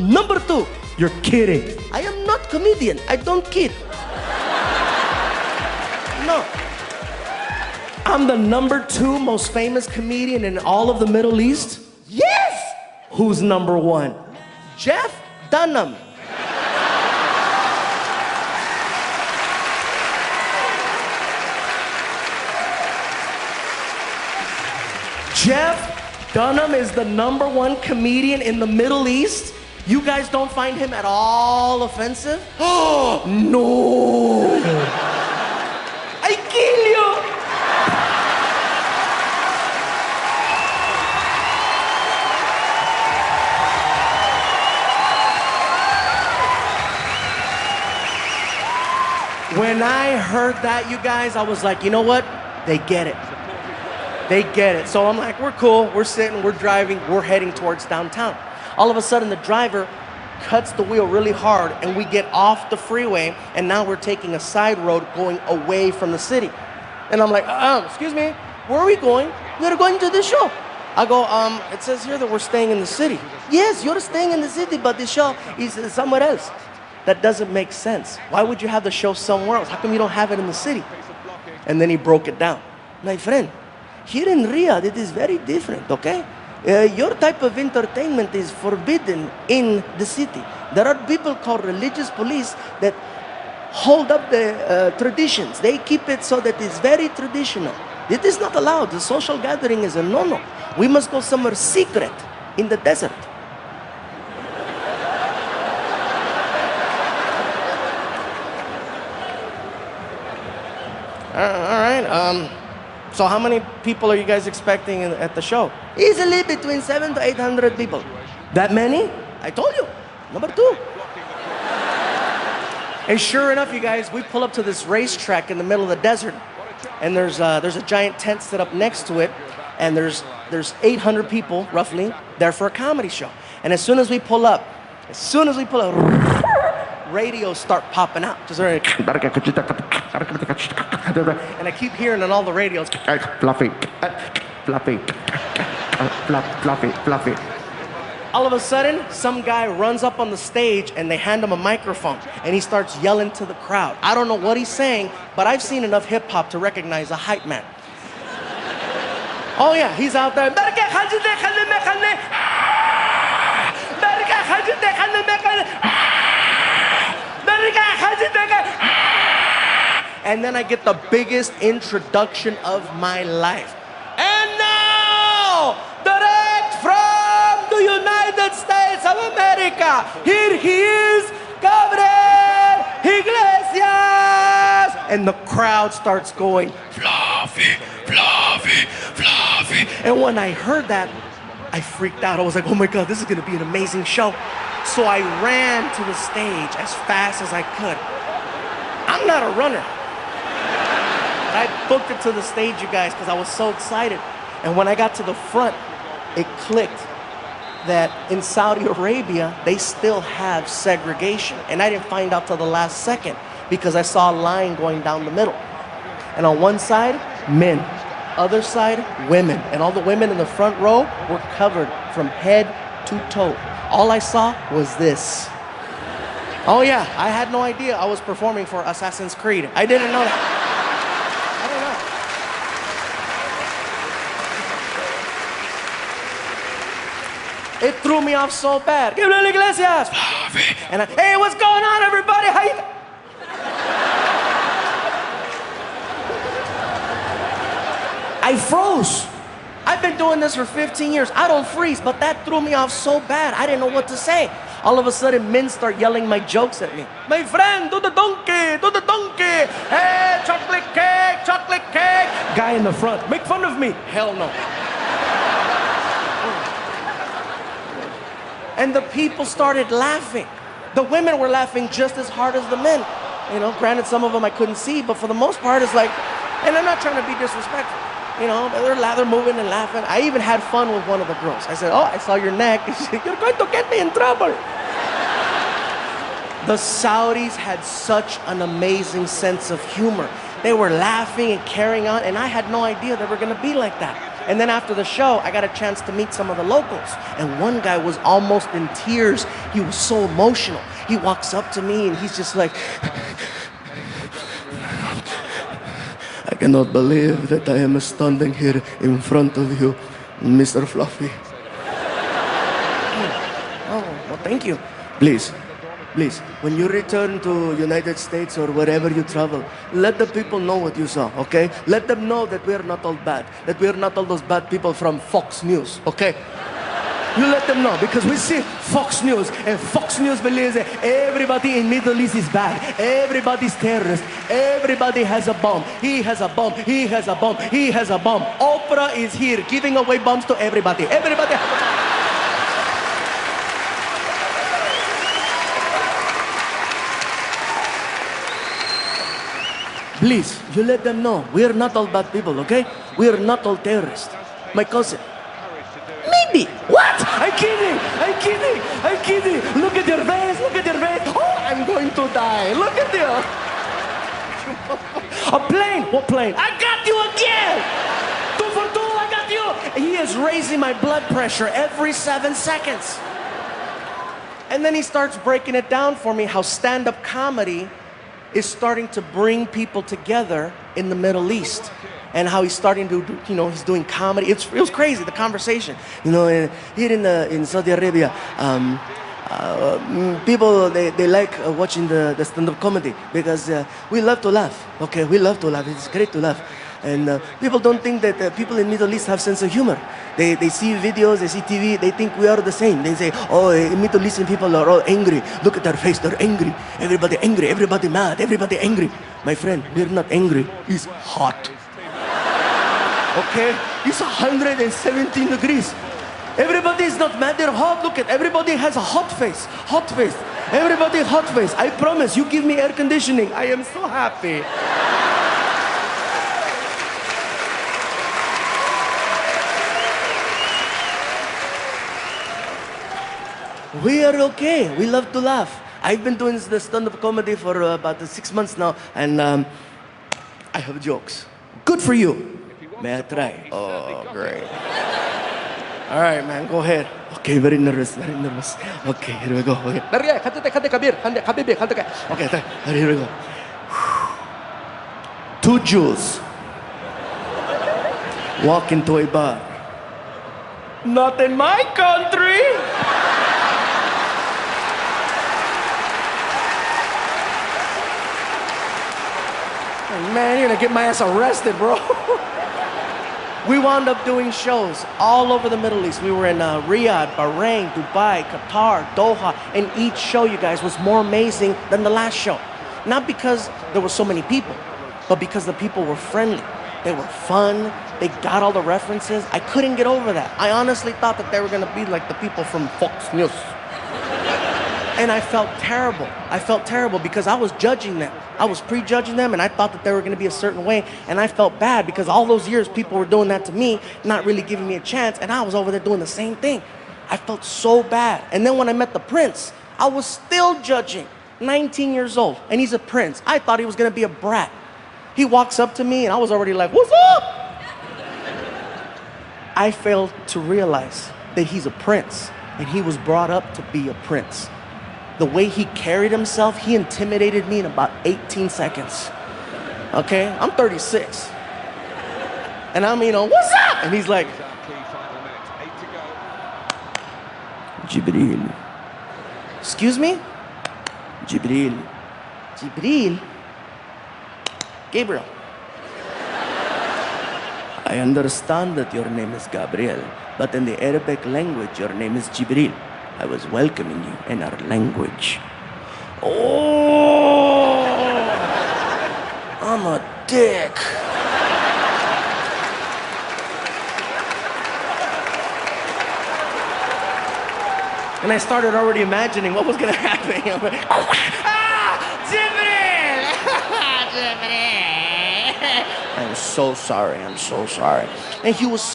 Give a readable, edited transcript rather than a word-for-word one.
Number 2. You're kidding. I am not comedian. I don't kid. No. I'm the number 2 most famous comedian in all of the Middle East? Yes! Who's number 1? Jeff Dunham. Jeff Dunham is the number 1 comedian in the Middle East? You guys don't find him at all offensive? Oh, no. I kill you. When I heard that, you guys, I was like, you know what? They get it. They get it. So I'm like, we're cool. We're sitting, we're driving, we're heading towards downtown. All of a sudden, the driver cuts the wheel really hard, and we get off the freeway, and now we're taking a side road going away from the city. And I'm like, excuse me, where are we going? We're going to the show. I go, it says here that we're staying in the city. Yes, you're staying in the city, but the show is somewhere else. That doesn't make sense. Why would you have the show somewhere else? How come you don't have it in the city? And then he broke it down. My friend, here in Riyadh, it is very different, okay? Your type of entertainment is forbidden in the city. There are people called religious police that hold up the traditions. They keep it so that it's very traditional. It is not allowed. The social gathering is a no-no. We must go somewhere secret in the desert. All right. So how many people are you guys expecting at the show? Easily between 700 to 800 people. That many? I told you. Number 2. And sure enough, you guys, we pull up to this racetrack in the middle of the desert, and there's a giant tent set up next to it, and there's 800 people roughly there for a comedy show. And as soon as we pull up, radios start popping out. Just and I keep hearing on all the radios, fluffy, fluffy, fluffy, fluffy. All of a sudden, some guy runs up on the stage and they hand him a microphone and he starts yelling to the crowd. I don't know what he's saying, but I've seen enough hip hop to recognize a hype man. Oh yeah, he's out there. And then I get the biggest introduction of my life. And now, direct from the United States of America, here he is, Gabriel Iglesias! And the crowd starts going, fluffy, fluffy, fluffy. And when I heard that, I freaked out. I was like, oh my God, this is gonna be an amazing show. So I ran to the stage as fast as I could. I'm not a runner. I booked it to the stage, you guys, because I was so excited. And when I got to the front, it clicked that in Saudi Arabia, they still have segregation. And I didn't find out till the last second because I saw a line going down the middle. And on one side, men. Other side, women. And all the women in the front row were covered from head to toe. All I saw was this. Oh yeah, I had no idea I was performing for Assassin's Creed. I didn't know that. It threw me off so bad. Gabriel Iglesias! And hey, what's going on, everybody? How you? I froze. I've been doing this for 15 years. I don't freeze, but that threw me off so bad. I didn't know what to say. All of a sudden, men start yelling my jokes at me. My friend, do the donkey, do the donkey. Hey, chocolate cake, chocolate cake. Guy in the front, make fun of me. Hell no. And the people started laughing. The women were laughing just as hard as the men. You know, granted, some of them I couldn't see, but for the most part, it's like, and I'm not trying to be disrespectful. You know, they're moving and laughing. I even had fun with one of the girls. I said, oh, I saw your neck. She said, you're going to get me in trouble. The Saudis had such an amazing sense of humor. They were laughing and carrying on, and I had no idea they were going to be like that. And then after the show, I got a chance to meet some of the locals. And one guy was almost in tears. He was so emotional. He walks up to me and he's just like, I cannot believe that I am standing here in front of you, Mr. Fluffy. oh, well, thank you. Please, when you return to United States or wherever you travel, let the people know what you saw, okay? Let them know that we are not all bad, that we are not all those bad people from Fox News, okay? You let them know, because we see Fox News, and Fox News believes that everybody in Middle East is bad. Everybody's terrorist. Everybody has a bomb. He has a bomb. He has a bomb. He has a bomb. Oprah is here giving away bombs to everybody. Everybody has a bomb. Please, you let them know. We are not all bad people, okay? We are not all terrorists. My cousin. Maybe. What? I'm kidding. I'm kidding. I'm kidding. Look at your face. Look at your face. Oh, I'm going to die. Look at you. A plane. What plane? I got you again. 2 for 2. I got you. He is raising my blood pressure every 7 seconds. And then he starts breaking it down for me how stand-up comedy is starting to bring people together in the Middle East. And how he's starting to do, he's doing comedy. It was crazy, the conversation. Here in Saudi Arabia, people, they like watching the stand-up comedy because we love to laugh, okay? We love to laugh. It's great to laugh. And people don't think that people in Middle East have sense of humor. They see videos, they see TV, they think we are the same. They say, oh, Middle Eastern people are all angry. Look at their face, they're angry. Everybody mad, everybody angry. My friend, we're not angry. It's hot. Okay? It's 117 degrees. Everybody is not mad, they're hot. Look at everybody has a hot face. Hot face. Everybody hot face. I promise, you give me air conditioning. I am so happy. We are okay. We love to laugh. I've been doing the stand-up comedy for about 6 months now, and I have jokes. Good for you. May I try? Oh, great. All right, man, go ahead. Okay, very nervous. Okay, here we go. Okay, okay, here we go. 2 Jews walk into a bar. Not in my country. Man, you're gonna get my ass arrested, bro. We wound up doing shows all over the Middle East. We were in Riyadh, Bahrain, Dubai, Qatar, Doha, and each show, you guys, was more amazing than the last show. Not because there were so many people, but because the people were friendly. They were fun. They got all the references. I couldn't get over that. I honestly thought that they were gonna be like the people from Fox News. And I felt terrible. I felt terrible because I was judging them. I was prejudging them, and I thought that they were going to be a certain way. And I felt bad because all those years people were doing that to me, not really giving me a chance, and I was over there doing the same thing. I felt so bad. And then when I met the prince, I was still judging. 19 years old, and he's a prince. I thought he was going to be a brat. He walks up to me, and I was already like, what's up? I failed to realize that he's a prince, and he was brought up to be a prince. The way he carried himself, he intimidated me in about 18 seconds. Okay? I'm 36. And I'm, what's up? And he's like, Jibril. Excuse me? Jibril. Jibril? Gabriel. I understand that your name is Gabriel, but in the Arabic language, your name is Jibril. I was welcoming you in our language. Oh, I'm a dick. And I started already imagining what was gonna happen. I'm like, Jibril! Jibril! I'm so sorry. And he was